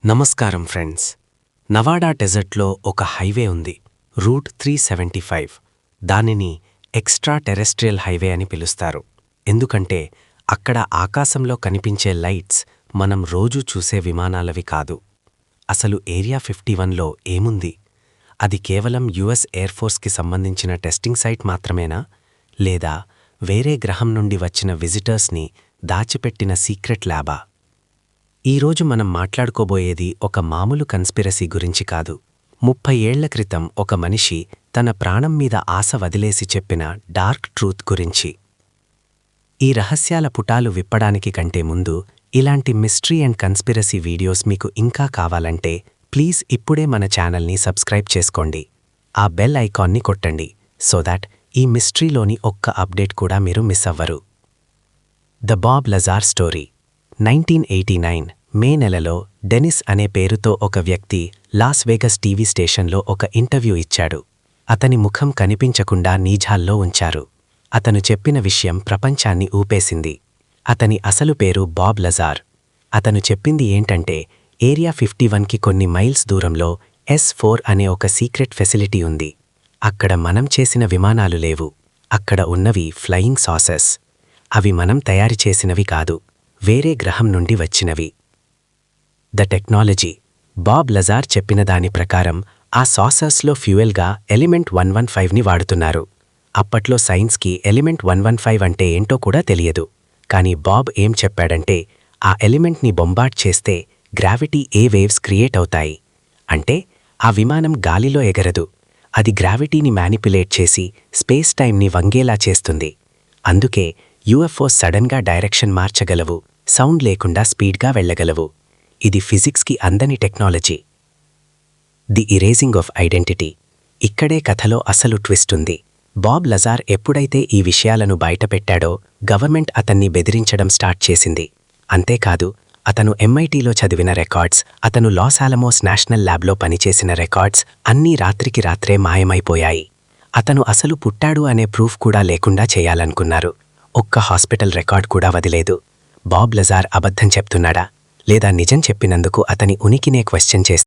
నమస్కారం ఫ్రెండ్స్. నవాడా డెజర్ట్లో ఒక హైవే ఉంది, రూట్ 375. దానిని ఎక్స్ట్రా టెరెస్ట్రియల్ హైవే అని పిలుస్తారు. ఎందుకంటే అక్కడ ఆకాశంలో కనిపించే లైట్స్ మనం రోజూ చూసే విమానాలవి కాదు. అసలు ఏరియా 51లో ఏముంది? అది కేవలం యుఎస్ ఎయిర్ఫోర్స్కి సంబంధించిన టెస్టింగ్ సైట్ మాత్రమేనా, లేదా వేరే గ్రహం నుండి వచ్చిన విజిటర్స్ని దాచిపెట్టిన సీక్రెట్ ల్యాబా? ఈరోజు మనం మాట్లాడుకోబోయేది ఒక మామూలు కన్స్పిరసీ గురించి కాదు. 30 ఏళ్ల క్రితం ఒక మనిషి తన ప్రాణం మీద ఆశ వదిలేసి చెప్పిన డార్క్ ట్రూత్ గురించి. ఈ రహస్యాల పుటాలు విప్పడానికి కంటే ముందు ఇలాంటి మిస్టరీ అండ్ కన్స్పిరసీ వీడియోస్ మీకు ఇంకా కావాలంటే ప్లీజ్ ఇప్పుడే మన ఛానల్ని సబ్స్క్రైబ్ చేసుకోండి. ఆ బెల్ ఐకాన్ని కొట్టండి సో దాట్ ఈ మిస్టరీలోని ఒక్క అప్డేట్ కూడా మీరు మిస్ అవ్వరు. The Bob Lazar story. 1989 May నెలలో డెనిస్ అనే పేరుతో ఒక వ్యక్తి లాస్ వేగస్ టీవీ స్టేషన్లో ఒక ఇంటర్వ్యూ ఇచ్చాడు. అతని ముఖం కనిపించకుండా నీజాల్లో ఉంచారు. అతను చెప్పిన విషయం ప్రపంచాన్ని ఊపేసింది. అతని అసలు పేరు బాబ్ లజార్. అతను చెప్పింది ఏంటంటే, ఏరియా 51కి కొన్ని మైల్స్ దూరంలో S4 అనే ఒక సీక్రెట్ ఫెసిలిటీ ఉంది. అక్కడ మనం చేసిన విమానాలు లేవు. అక్కడ ఉన్నవి ఫ్లయింగ్ సాసెస్. అవి మనం తయారు చేసినవి కాదు, వేరే గ్రహం నుండి వచ్చినవి. The technology. బాబ్ లజార్ చెప్పిన దాని ప్రకారం ఆ సాసర్స్లో ఫ్యూయల్గా ఎలిమెంట్ 115ని వాడుతున్నారు. అప్పట్లో సైన్స్కి ఎలిమెంట్ 115 అంటే ఏంటో కూడా తెలియదు. కానీ బాబ్ ఏం చెప్పాడంటే, ఆ ఎలిమెంట్ని బొంబార్డ్ చేస్తే గ్రావిటీ ఏ వేవ్స్ క్రియేట్ అవుతాయి. అంటే ఆ విమానం గాలిలో ఎగరదు, అది గ్రావిటీని మ్యానిపులేట్ చేసి స్పేస్ టైంని వంగేలా చేస్తుంది. అందుకే యుఎఫ్ఓ సడన్గా డైరెక్షన్ మార్చగలవు, సౌండ్ లేకుండా స్పీడ్గా వెళ్లగలవు. ఇది ఫిజిక్స్కి అందని technology. The erasing of identity. ఇక్కడే కథలో అసలు ట్విస్ట్ ఉంది. బాబ్ లజార్ ఎప్పుడైతే ఈ విషయాలను బయటపెట్టాడో గవర్నమెంట్ అతన్ని బెదిరించడం స్టార్ట్ చేసింది. అంతేకాదు, అతను MITలో చదివిన రికార్డ్స్, అతను లాస్ ఆలమోస్ నేషనల్ ల్యాబ్లో పనిచేసిన రికార్డ్స్ అన్నీ రాత్రికి రాత్రే మాయమైపోయాయి. అతను అసలు పుట్టాడు అనే ప్రూఫ్ కూడా లేకుండా చేయాలనుకున్నారు. ఒక్క హాస్పిటల్ రికార్డ్ కూడా వదిలేదు. బాబ్ లజార్ అబద్ధం చెప్తున్నాడా, లేదా నిజం చెప్పినందుకు అతని ఉనికినే క్వశ్చన్ చేస్తారు.